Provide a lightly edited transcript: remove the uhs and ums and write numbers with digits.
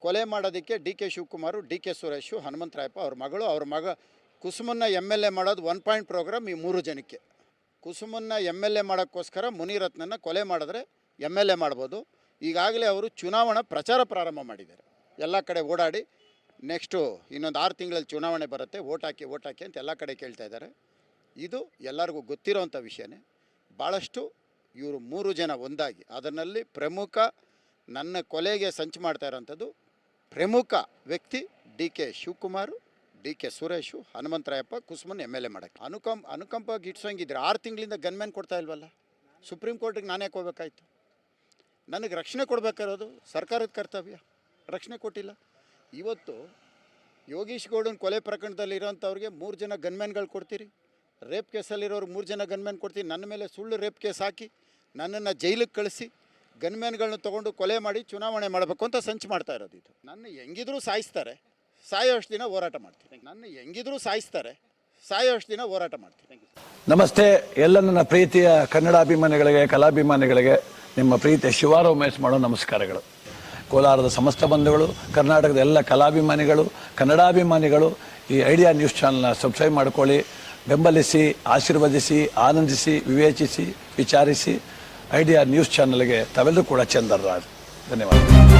ಕೊಲೆ ಮಾಡೋದಕ್ಕೆ D K Shivakumar, D K Suresh, Hanumantharayappa ಅವ್ರ ಮಗಳು, ಅವ್ರ ಮಗ ಕುಸುಮನ್ನ MLA ಮಾಡೋದು 1 ಪಾಯಿಂಟ್ ಪ್ರೋಗ್ರಾಮ್ ಈ 3 ಜನಕ್ಕೆ. ಕುಸುಮನ್ನ MLA ಮಾಡೋಕ್ಕೋಸ್ಕರ ಮುನಿರತ್ನನ್ನ ಕೊಲೆ ಮಾಡಿದ್ರೆ MLA ಮಾಡ್ಬೋದು. ಈಗಾಗಲೇ ಅವರು ಚುನಾವಣಾ ಪ್ರಚಾರ ಪ್ರಾರಂಭ ಮಾಡಿದ್ದಾರೆ. ಎಲ್ಲ ಕಡೆ ಓಡಾಡಿ ನೆಕ್ಸ್ಟು ಇನ್ನೊಂದು 6 ತಿಂಗಳಲ್ಲಿ ಚುನಾವಣೆ ಬರುತ್ತೆ, ಓಟ್ ಹಾಕಿ ಅಂತ ಎಲ್ಲ ಕಡೆ ಕೇಳ್ತಾ ಇದ್ದಾರೆ. ಇದು ಎಲ್ಲರಿಗೂ ಗೊತ್ತಿರೋವಂಥ ವಿಷಯನೇ. ಭಾಳಷ್ಟು ಇವರು 3 ಜನ ಒಂದಾಗಿ ಅದರಲ್ಲಿ ಪ್ರಮುಖ ನನ್ನ ಕೊಲೆಗೆ ಸಂಚು ಮಾಡ್ತಾ ಇರೋಂಥದ್ದು ಪ್ರಮುಖ ವ್ಯಕ್ತಿ D K Shivakumar, D K Suresh, Hanumantharayappa, ಕುಸುಮನ್ MLA ಮಾಡೋಕ್ಕೆ ಅನುಕಂಪ ಗಿಟ್ಸೋಂಗಿದ್ರೆ 6 ತಿಂಗಳಿಂದ ಗನ್ಮ್ಯಾನ್ ಕೊಡ್ತಾ ಇಲ್ವಲ್ಲ. ಸುಪ್ರೀಂ ಕೋರ್ಟಿಗೆ ನಾನು ಯಾಕೆ ಹೋಗ್ಬೇಕಾಯ್ತು? ನನಗೆ ರಕ್ಷಣೆ ಕೊಡಬೇಕಾಗಿರೋದು ಸರ್ಕಾರದ ಕರ್ತವ್ಯ, ರಕ್ಷಣೆ ಕೊಟ್ಟಿಲ್ಲ. ಇವತ್ತು ಯೋಗೀಶ್ ಗೌಡನ ಕೊಲೆ ಪ್ರಕರಣದಲ್ಲಿರೋಂಥವ್ರಿಗೆ 3 ಜನ ಗನ್ಮ್ಯಾನ್ಗಳು ಕೊಡ್ತೀರಿ, ರೇಪ್ ಕೇಸಲ್ಲಿರೋರು 3 ಜನ ಗನ್ಮ್ಯಾನ್ ಕೊಡ್ತೀರಿ. ನನ್ನ ಮೇಲೆ ಸುಳ್ಳು ರೇಪ್ ಕೇಸ್ ಹಾಕಿ ನನ್ನನ್ನು ಜೈಲಿಗೆ ಕಳಿಸಿ ಗನ್ಮ್ಯಾನ್ಗಳನ್ನ ತೊಗೊಂಡು ಕೊಲೆ ಮಾಡಿ ಚುನಾವಣೆ ಮಾಡಬೇಕು ಅಂತ ಸಂಚು ಮಾಡ್ತಾ ಇರೋದು. ಇದು ನನ್ನ ಹೆಂಗಿದ್ರೂ ಸಾಯಿಸ್ತಾರೆ, ಸಾಯೋಷ್ಟು ದಿನ ಹೋರಾಟ ಮಾಡ್ತೀನಿ. ಹೋರಾಟ ಮಾಡ್ತೀನಿ. ನಮಸ್ತೆ ಎಲ್ಲ ನನ್ನ ಪ್ರೀತಿಯ ಕನ್ನಡಾಭಿಮಾನಿಗಳಿಗೆ, ಕಲಾಭಿಮಾನಿಗಳಿಗೆ ನಿಮ್ಮ ಪ್ರೀತಿಯ ಶಿವಾರ ಉಮೇಶ್ ಮಾಡೋ ನಮಸ್ಕಾರಗಳು. ಕೋಲಾರದ ಸಮಸ್ತ ಬಂಧುಗಳು, ಕರ್ನಾಟಕದ ಎಲ್ಲ ಕಲಾಭಿಮಾನಿಗಳು, ಕನ್ನಡಾಭಿಮಾನಿಗಳು ಈ ಐಡಿಯಾ ನ್ಯೂಸ್ ಚಾನಲ್ನ ಸಬ್ಸ್ಕ್ರೈಬ್ ಮಾಡ್ಕೊಳ್ಳಿ, ಬೆಂಬಲಿಸಿ, ಆಶೀರ್ವದಿಸಿ, ಆನಂದಿಸಿ, ವಿವೇಚಿಸಿ, ವಿಚಾರಿಸಿ. ಐಡಿಯಾ ನ್ಯೂಸ್ ಚಾನಲ್ಗೆ ತಾವೆಲ್ಲರೂ ಕೂಡ ಚಂದರ್ರಾಜ್. ಧನ್ಯವಾದ.